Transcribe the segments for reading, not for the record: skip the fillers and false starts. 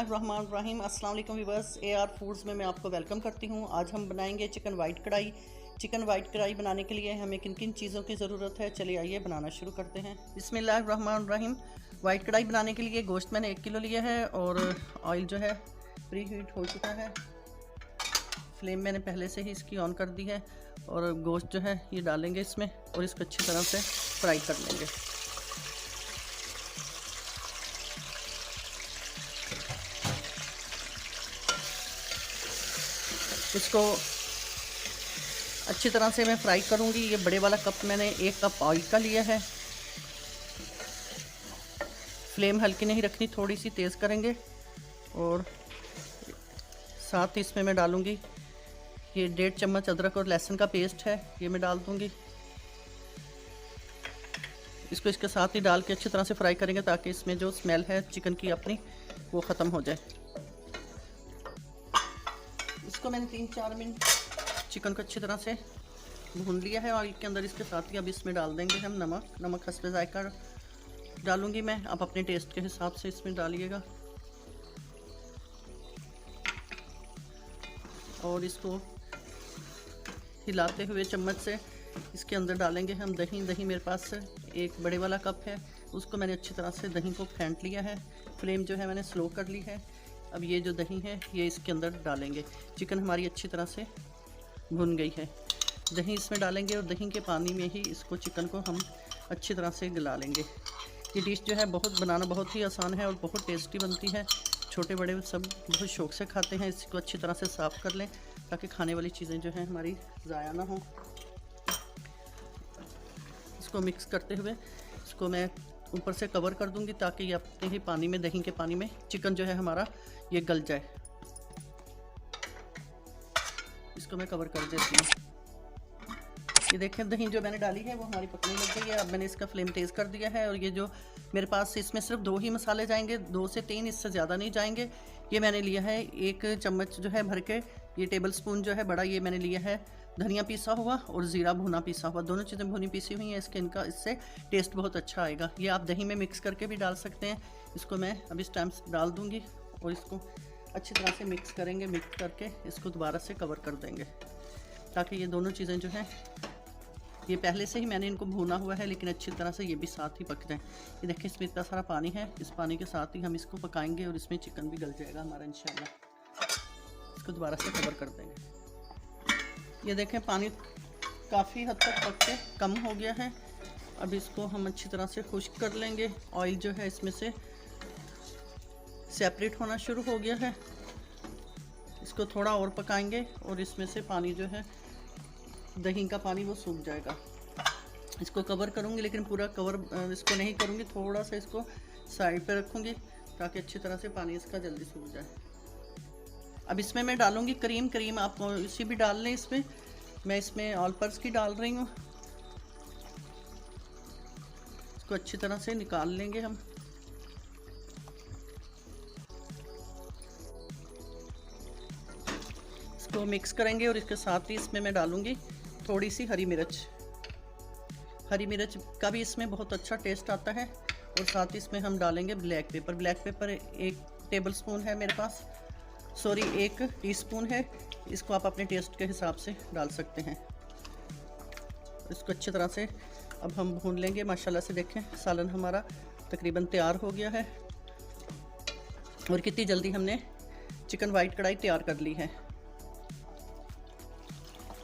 बिस्मिल्लाहिर्रहमानिर्रहीम। अस्सलाम वालेकुम व्यूअर्स, AR फूड्स में मैं आपको वेलकम करती हूँ। आज हम बनाएंगे चिकन वाइट कढ़ाई। चिकन वाइट कढ़ाई बनाने के लिए हमें किन किन चीज़ों की ज़रूरत है, चलिए आइए बनाना शुरू करते हैं। बिस्मिल्लाहिर्रहमानिर्रहीम। वाइट कढ़ाई बनाने के लिए गोश्त मैंने 1 किलो लिया है और ऑयल जो है प्री हीट हो चुका है। फ्लेम मैंने पहले से ही इसकी ऑन कर दी है और गोश्त जो है ये डालेंगे इसमें और इसको अच्छी तरह से फ्राई कर लेंगे। इसको अच्छी तरह से मैं फ्राई करूंगी। ये बड़े वाला कप मैंने 1 कप ऑयल का लिया है। फ्लेम हल्की नहीं रखनी, थोड़ी सी तेज़ करेंगे और साथ ही इसमें मैं डालूंगी ये 1.5 चम्मच अदरक और लहसुन का पेस्ट है, ये मैं डाल दूंगी। इसको इसके साथ ही डाल के अच्छी तरह से फ्राई करेंगे ताकि इसमें जो स्मेल है चिकन की अपनी वो ख़त्म हो जाए। इसको मैंने 3-4 मिनट चिकन को अच्छी तरह से भून लिया है ऑयल के अंदर। इसके साथ ही अब इसमें डाल देंगे हम नमक हस्बे जायका डालूंगी मैं, आप अपने टेस्ट के हिसाब से इसमें डालिएगा। और इसको हिलाते हुए चम्मच से इसके अंदर डालेंगे हम दही मेरे पास 1 बड़े वाला कप है, उसको मैंने अच्छी तरह से दही को फेंट लिया है। फ्लेम जो है मैंने स्लो कर ली है। अब ये जो दही है ये इसके अंदर डालेंगे। चिकन हमारी अच्छी तरह से भुन गई है। दही इसमें डालेंगे और दही के पानी में ही इसको चिकन को हम अच्छी तरह से गला लेंगे। ये डिश जो है बनाना बहुत ही आसान है और बहुत टेस्टी बनती है। छोटे बड़े सब बहुत शौक़ से खाते हैं। इसको अच्छी तरह से साफ़ कर लें ताकि खाने वाली चीज़ें जो हैं हमारी ज़ाया ना हो। इसको मिक्स करते हुए इसको मैं ऊपर से कवर कर दूंगी ताकि ये अपने ही पानी में, दही के पानी में चिकन जो है हमारा ये गल जाए। इसको मैं कवर कर देती हूँ। ये देखें दही जो मैंने डाली है वो हमारी पकने लग गई है। अब मैंने इसका फ्लेम तेज़ कर दिया है और ये जो मेरे पास इसमें सिर्फ 2 ही मसाले जाएंगे, 2 से 3, इससे ज़्यादा नहीं जाएंगे। ये मैंने लिया है 1 चम्मच जो है भर के, ये टेबल स्पून जो है बड़ा, ये मैंने लिया है धनिया पीसा हुआ और ज़ीरा भुना पीसा हुआ। दोनों चीज़ें भुनी पीसी हुई हैं। इनका इससे टेस्ट बहुत अच्छा आएगा। ये आप दही में मिक्स करके भी डाल सकते हैं। इसको मैं अब इस टाइम डाल दूंगी और इसको अच्छी तरह से मिक्स करेंगे। मिक्स करके इसको दोबारा से कवर कर देंगे ताकि ये दोनों चीज़ें जो हैं, ये पहले से ही मैंने इनको भुना हुआ है लेकिन अच्छी तरह से ये भी साथ ही पक जाए। ये देखिए इसमें इतना सारा पानी है, इस पानी के साथ ही हम इसको पकाएंगे और इसमें चिकन भी गल जाएगा हमारा इंशाल्लाह। इसको दोबारा से कवर कर देंगे। ये देखें पानी काफ़ी हद तक पक के कम हो गया है। अब इसको हम अच्छी तरह से खुश्क कर लेंगे। ऑयल जो है इसमें से सेपरेट होना शुरू हो गया है। इसको थोड़ा और पकाएंगे और इसमें से पानी जो है दही का पानी वो सूख जाएगा। इसको कवर करूँगी लेकिन पूरा कवर इसको नहीं करूँगी, थोड़ा सा इसको साइड पे रखूँगी ताकि अच्छी तरह से पानी इसका जल्दी सूख जाए। अब इसमें मैं डालूँगी क्रीम आप इसी भी डाल लें। इसमें मैं इसमें ऑल पर्पस की डाल रही हूँ। इसको अच्छी तरह से निकाल लेंगे हम। इसको मिक्स करेंगे और इसके साथ ही इसमें मैं डालूँगी थोड़ी सी हरी मिर्च। हरी मिर्च का भी इसमें बहुत अच्छा टेस्ट आता है। और साथ ही इसमें हम डालेंगे ब्लैक पेपर 1 टेबल स्पून है मेरे पास, 1 टीस्पून है। इसको आप अपने टेस्ट के हिसाब से डाल सकते हैं। इसको अच्छी तरह से अब हम भून लेंगे। माशाल्लाह से देखें सालन हमारा तकरीबन तैयार हो गया है और कितनी जल्दी हमने चिकन वाइट कढ़ाई तैयार कर ली है।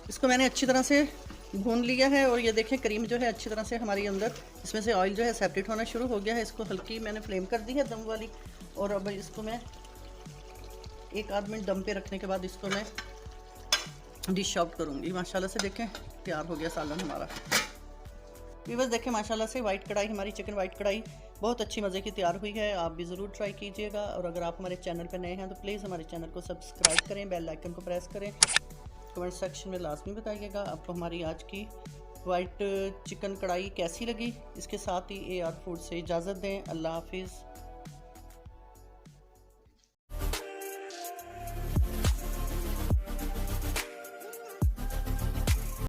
इसको मैंने अच्छी तरह से भून लिया है और ये देखें क्रीम जो है अच्छी तरह से हमारी अंदर इसमें से ऑयल जो है सेपरेट होना शुरू हो गया है। इसको हल्की मैंने फ्लेम कर दी है दम वाली और अब इसको मैं 1-8 मिनट दम पे रखने के बाद इसको मैं डिश आउट करूँगी। माशाल्लाह से देखें तैयार हो गया सालन हमारा। व्यूअर्स देखें माशाल्लाह से वाइट कढ़ाई, हमारी चिकन वाइट कढ़ाई बहुत अच्छी मज़े की तैयार हुई है। आप भी ज़रूर ट्राई कीजिएगा और अगर आप हमारे चैनल पर नए हैं तो प्लीज़ हमारे चैनल को सब्सक्राइब करें, बेल आइकन को प्रेस करें। कमेंट सेक्शन में लाजमी बताइएगा आपको हमारी आज की वाइट चिकन कढ़ाई कैसी लगी। इसके साथ ही AR फूड से इजाज़त दें। अल्लाह हाफिज़।